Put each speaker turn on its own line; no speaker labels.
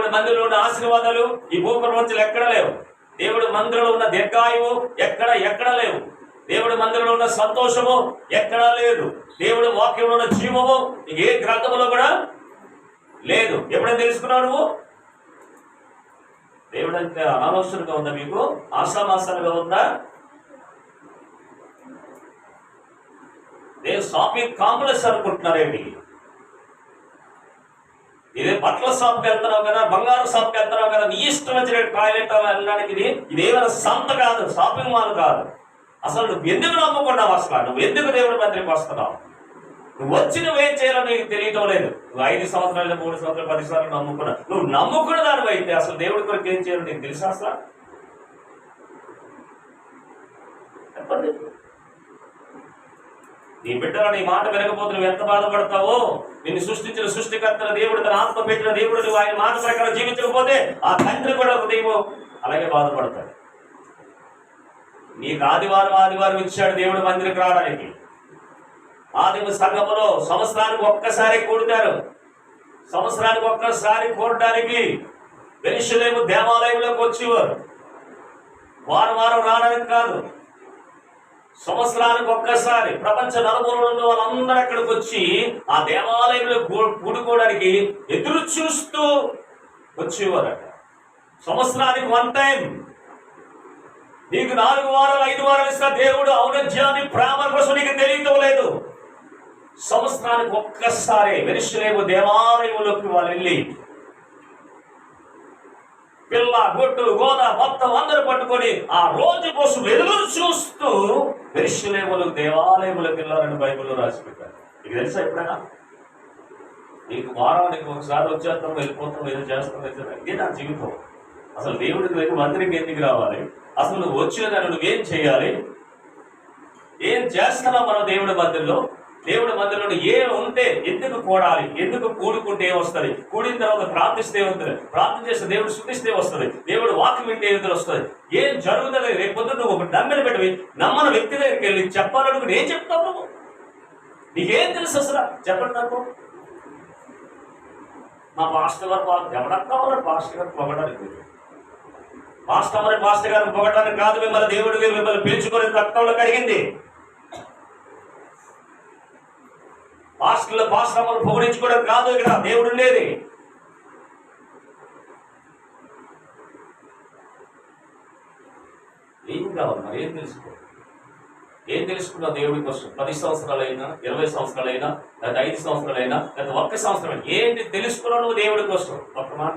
దేవుడి మందిరంలో ఉన్న ఆశీర్వాదాలు ఈ భూప్రపంచంలో ఎక్కడ లేవు. దేవుడి మందిరంలో ఉన్న దీర్ఘాయువు ఎక్కడ లేవు. దేవుడి మందిరంలో ఉన్న సంతోషము ఎక్కడా లేదు. దేవుడి వాక్యంలో ఉన్న జీవము ఏ గ్రంథములో కూడా లేదు. ఎప్పుడైనా తెలుసుకున్నావు నువ్వు? దేవుడు అంటే అనవసరంగా ఉందా? మీకు ఆశామాసాలుగా ఉందా? నేను షాపింగ్ కాంప్లెక్స్ అనుకుంటున్నారేమి? ఇదే బట్టల షాప్కి వెళ్తున్నావు కదా, బంగారు షాప్కి వెళ్తున్నావు కదా, నీ ఇష్టం వచ్చిన టాయిలెట్ వెళ్ళడానికి ఇదేమైనా సంత కాదు, షాపింగ్ మాల్ కాదు. అసలు నువ్వు ఎందుకు నమ్ముకున్నావు? అసలు నువ్వు ఎందుకు దేవుడి మందిరికి వస్తున్నావు? నువ్వు వచ్చి నువ్వేం చేయాలో నీకు తెలియటం లేదు. నువ్వు 5 సంవత్సరాలు 3 సంవత్సరాలు 10 సార్లు నమ్ముకున్నావు. నువ్వు నమ్ముకున్న దాని అయితే అసలు దేవుడి కొరకు ఏం చేయాలో నీకు తెలుసా? అసలు చెప్పండి. నీ బిడ్డలు నీ మాట వినకపోతే నువ్వు ఎంత బాధపడతావో. నిన్ను సృష్టించిన సృష్టికర్తల దేవుడు, తన ఆత్మ పెట్టిన దేవుడు, నువ్వు ఆయన మాట ప్రకారం జీవించకపోతే ఆ తండ్రి కూడా హృదయం అలాగే బాధపడతాడు. నీకు ఆదివారం ఇచ్చాడు దేవుడి మందిరికి రావడానికి. ఆదిమ సంఘములో సంవత్సరానికి ఒక్కసారి కూడుతారు. సంవత్సరానికి ఒక్కసారి కూడటానికి యెరూషలేము దేవాలయంలోకి వచ్చేవారు. వారం రావడానికి కాదు, సంవత్సరానికి ఒక్కసారి ప్రపంచ నలుమూలల్లో వాళ్ళందరూ అక్కడికి వచ్చి ఆ దేవాలయంలో కూడుకోవడానికి ఎదురు చూస్తూ వచ్చేవారట. సంవత్సరానికి 1 టైం. నీకు 4 వారాలు 5 వారాలు ఇస్తా దేవుడు ఔన్నత్యాన్ని ప్రేమ కోసం నీకు తెలియటం లేదు. సంవత్సరానికి ఒక్కసారి యెరూషలేము దేవాలయంలోకి వాళ్ళు వెళ్ళి పిల్ల గొట్టు గోద మొత్తం అందరూ పట్టుకొని ఆ రోజు కోసం ఎదురు చూస్తూ యెరూషలేములకు దేవాలయములకు వెళ్ళారని బైబిల్లో రాసి పెట్టారు. నీకు తెలుసా? ఎప్పుడైనా నీకు వారానికి ఒకసారి వచ్చేస్తాం, వెళ్ళిపోతాం, ఏదో చేస్తాం, ఇదే నా జీవితం. అసలు దేవుడికి మందిరికి ఎందుకు రావాలి? అసలు నువ్వు వచ్చిన దాన్ని నువ్వేం చేయాలి? ఏం చేస్తున్నావు మనం దేవుడి మందిరంలో? దేవుడి మందిరంలో ఏం ఉంటే ఎందుకు కూడాలి? ఎందుకు కూడుకుంటే ఏం వస్తుంది? కూడిన తర్వాత ప్రార్థిస్తే వస్తుంది, ప్రార్థన చేస్తే దేవుడు శుద్ధిస్తే వస్తుంది, దేవుడు వాక్యం వింటే ఏదో వస్తుంది. ఏం జరుగుతుంది? రేపు పొద్దున్న నువ్వు ఒక నమ్మిన పెట్టి నమ్మని వ్యక్తి దగ్గరికి వెళ్ళి చెప్పాలనుకుంటే ఏం చెప్తావు నువ్వు? నీకేం తెలుసు అసలు? చెప్పండి నాకు. మా పాస్టర్ గారు ఎవడన్నా ఉన్నాడు పాస్టర్ గారు పొగడానికి. పాస్టర్ గారిని పొగడానికి కాదు మిమ్మల్ని దేవుడు మిమ్మల్ని పిలుచుకొని రక్తంలో కడిగింది. పాస్టర్లు పొగడించుకోవడం కాదు ఇక్కడ దేవుడు ఉండేది. ఏం కావాలి మరి? ఏం తెలుసుకున్నావు దేవుడి కోసం? 10 సంవత్సరాలైనా, 20 సంవత్సరాలైనా, లేదా 5 సంవత్సరాలైనా, లేదా 1 సంవత్సరం ఏంటి తెలుసుకున్నావు నువ్వు దేవుడి కోసం? ఒక్క మాట